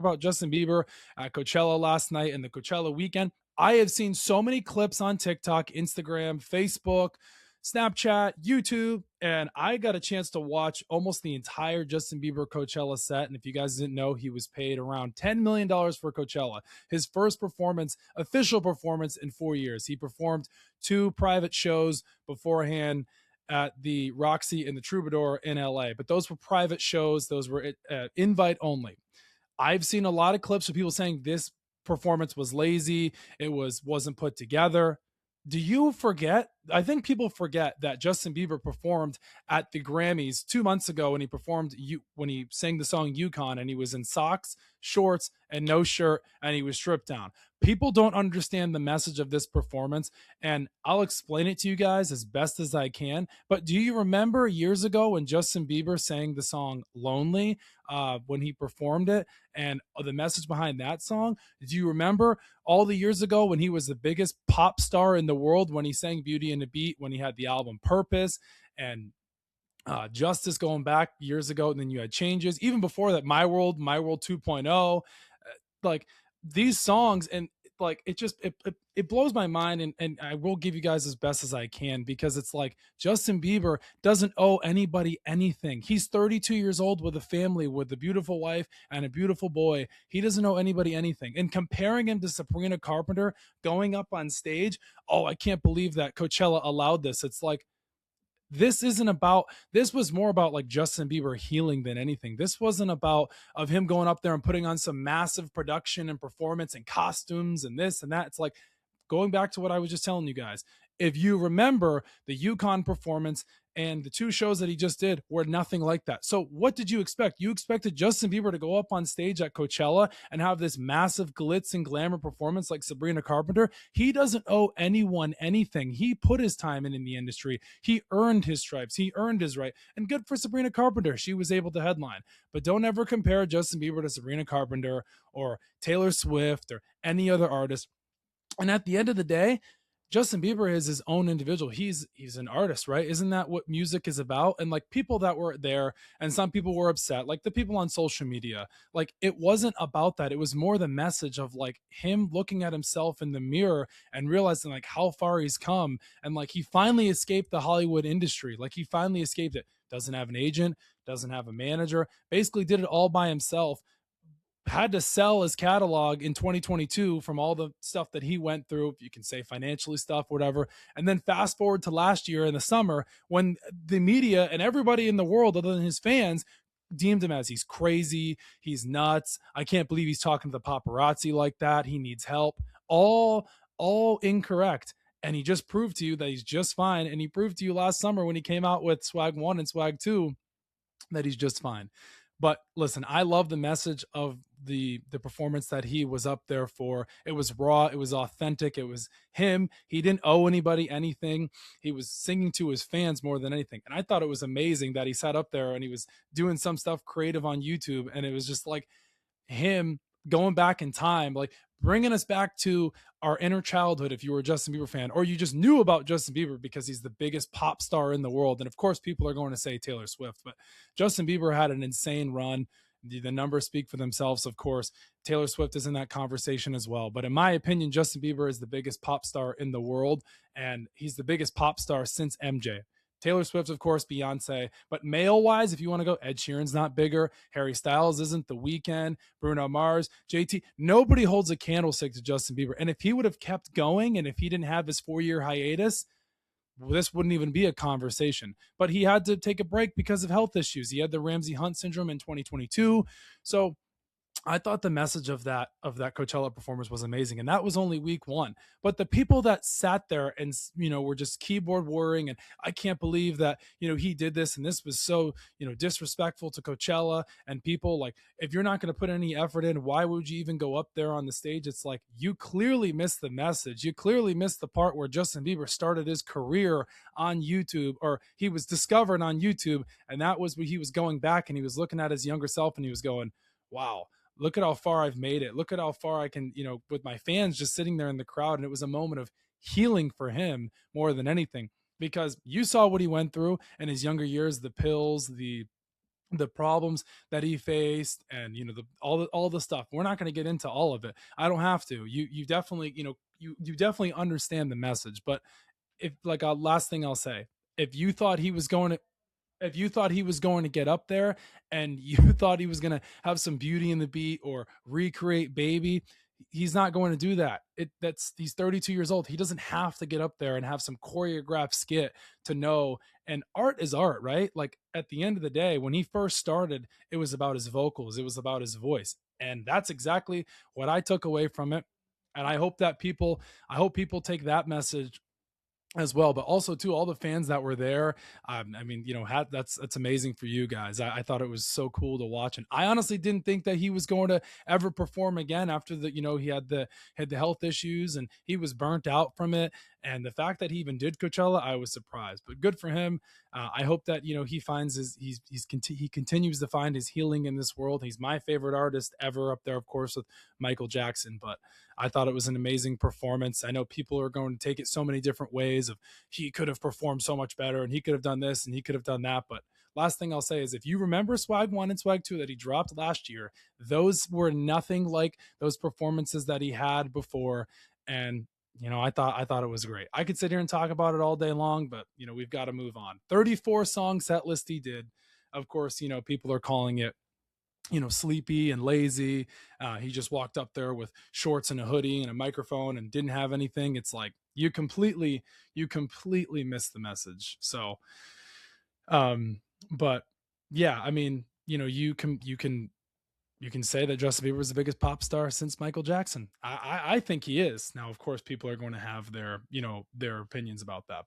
about Justin Bieber at Coachella last night and the Coachella weekend. I have seen so many clips on TikTok, Instagram, Facebook, Snapchat, YouTube, and I got a chance to watch almost the entire Justin Bieber Coachella set. And if you guys didn't know, he was paid around $10 million for Coachella. His first performance, official performance in 4 years. He performed two private shows beforehand at the Roxy and the Troubadour in LA, but those were private shows. Those were invite only. I've seen a lot of clips of people saying this performance was lazy, wasn't put together. Do you forget? I think people forget that Justin Bieber performed at the Grammys 2 months ago when he performed when he sang the song Yukon, and he was in socks, shorts, and no shirt, and he was stripped down. People don't understand the message of this performance, and I'll explain it to you guys as best as I can. But do you remember years ago when Justin Bieber sang the song Lonely, when he performed it, and the message behind that song? Do you remember all the years ago when he was the biggest pop star in the world, when he sang Beauty and the Beat, when he had the album Purpose, and Justice going back years ago, and then you had Changes. Even before that, My World 2.0, like these songs, and like it blows my mind, and I will give you guys as best as I can, because it's like Justin Bieber doesn't owe anybody anything. He's 32 years old with a family, with a beautiful wife and a beautiful boy. He doesn't owe anybody anything. And comparing him to Sabrina Carpenter going up on stage, oh, I can't believe that Coachella allowed this. It's like, this was more about like Justin Bieber healing than anything. This wasn't about of him going up there and putting on some massive production and performance and costumes and this and that. It's like going back to what I was just telling you guys. If you remember, the Yukon performance and the two shows that he just did were nothing like that. So what did you expect? You expected Justin Bieber to go up on stage at Coachella and have this massive glitz and glamour performance like Sabrina Carpenter. He doesn't owe anyone anything. He put his time in the industry. He earned his stripes. He earned his right. And good for Sabrina Carpenter. She was able to headline. But don't ever compare Justin Bieber to Sabrina Carpenter or Taylor Swift or any other artist. And at the end of the day, Justin Bieber is his own individual. He's an artist, right? Isn't that what music is about? And like people that were there, and some people were upset, like the people on social media, like it wasn't about that. It was more the message of like him looking at himself in the mirror and realizing like how far he's come. And like he finally escaped the Hollywood industry. Like he finally escaped it. Doesn't have an agent, doesn't have a manager, basically did it all by himself. Had to sell his catalog in 2022 from all the stuff that he went through, you can say financially stuff, whatever. And then fast forward to last year in the summer, when the media and everybody in the world other than his fans deemed him as he's crazy, he's nuts, I can't believe he's talking to the paparazzi like that, he needs help. All incorrect. And he just proved to you that he's just fine. And he proved to you last summer when he came out with Swag 1 and Swag 2 that he's just fine. But listen, I love the message of the performance that he was up there for. It was raw, it was authentic, it was him. He didn't owe anybody anything. He was singing to his fans more than anything. And I thought it was amazing that he sat up there and he was doing some stuff creative on YouTube, and it was just like him going back in time, like bringing us back to our inner childhood. If you were a Justin Bieber fan, or you just knew about Justin Bieber because he's the biggest pop star in the world. And of course, people are going to say Taylor Swift, but Justin Bieber had an insane run. The numbers speak for themselves, of course. Taylor Swift is in that conversation as well. But in my opinion, Justin Bieber is the biggest pop star in the world, and he's the biggest pop star since MJ. Taylor Swift, of course, Beyonce. But male-wise, if you want to go, Ed Sheeran's not bigger. Harry Styles isn't. The Weeknd, Bruno Mars, JT. Nobody holds a candlestick to Justin Bieber. And if he would have kept going, and if he didn't have his 4-year hiatus, this wouldn't even be a conversation. But he had to take a break because of health issues. He had the Ramsey Hunt syndrome in 2022. So I thought the message of that Coachella performance was amazing, and that was only week one. But the people that sat there and were just keyboard warring, and I can't believe that he did this, and this was so disrespectful to Coachella. And people like, if you're not going to put any effort in, why would you even go up there on the stage? It's like, you clearly missed the message. You clearly missed the part where Justin Bieber started his career on YouTube, or he was discovered on YouTube, and that was when he was going back and he was looking at his younger self and he was going, wow, look at how far I've made it. Look at how far I can, with my fans just sitting there in the crowd. And it was a moment of healing for him more than anything, because you saw what he went through in his younger years, the pills, the the problems that he faced, and all the stuff. We're not going to get into all of it. I don't have to. You definitely, you definitely understand the message. But if, like, last thing I'll say, if you thought he was going to if you thought he was going to get up there and you thought he was going to have some Beauty and the Beat or recreate Baby, he's not going to do that. He's 32 years old. He doesn't have to get up there and have some choreographed skit to know. And art is art, right? Like, at the end of the day, when he first started, it was about his vocals, it was about his voice. And that's exactly what I took away from it. And I hope people take that message as well. But also, too, all the fans that were there, I mean, that's amazing for you guys. I thought it was so cool to watch, and I honestly didn't think that he was going to ever perform again after he had the health issues and he was burnt out from it. And the fact that he even did Coachella, I was surprised. But good for him. I hope that he finds he continues to find his healing in this world. He's my favorite artist ever, up there, of course, with Michael Jackson. But I thought it was an amazing performance. I know people are going to take it so many different ways, of he could have performed so much better and he could have done this and he could have done that. But last thing I'll say is, if you remember Swag 1 and Swag 2 that he dropped last year, those were nothing like those performances that he had before. And I thought it was great. I could sit here and talk about it all day long, but we've got to move on. 34 song set list he did. Of course, people are calling it sleepy and lazy. He just walked up there with shorts and a hoodie and a microphone and didn't have anything. It's like you completely missed the message. So, but yeah, I mean, you can say that Justin Bieber was the biggest pop star since Michael Jackson. I think he is. Now, of course, people are going to have their opinions about that.